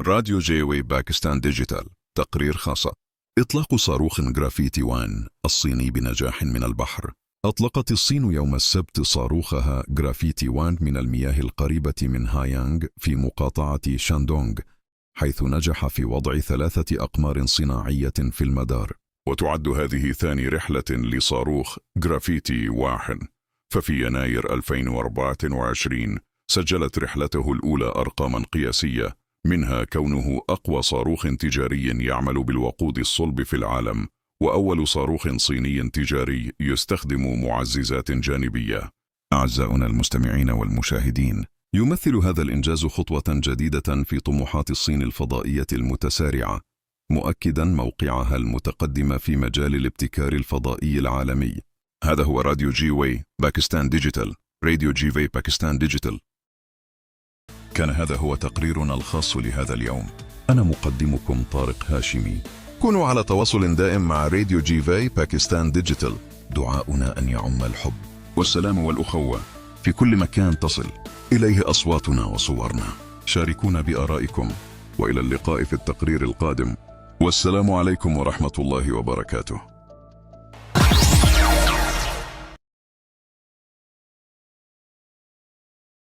راديو جيوي باكستان ديجيتال. تقرير خاصة. إطلاق صاروخ جرافيتي 1 الصيني بنجاح من البحر. أطلقت الصين يوم السبت صاروخها جرافيتي 1 من المياه القريبة من هايانغ في مقاطعة شاندونغ، حيث نجح في وضع 3 أقمار صناعية في المدار. وتعد هذه ثاني رحلة لصاروخ جرافيتي 1، ففي يناير 2024 سجلت رحلته الأولى أرقاما قياسية، منها كونه أقوى صاروخ تجاري يعمل بالوقود الصلب في العالم، وأول صاروخ صيني تجاري يستخدم معززات جانبية. أعزائنا المستمعين والمشاهدين، يمثل هذا الإنجاز خطوة جديدة في طموحات الصين الفضائية المتسارعة، مؤكدا موقعها المتقدم في مجال الابتكار الفضائي العالمي. هذا هو راديو جيوي باكستان ديجيتال. راديو جيوي باكستان ديجيتال. كان هذا هو تقريرنا الخاص لهذا اليوم. أنا مقدمكم طارق هاشمي. كونوا على تواصل دائم مع راديو جيوي باكستان ديجيتال. دعاؤنا أن يعم الحب والسلام والأخوة في كل مكان تصل إليه أصواتنا وصورنا. شاركونا بآرائكم، وإلى اللقاء في التقرير القادم، والسلام عليكم ورحمة الله وبركاته.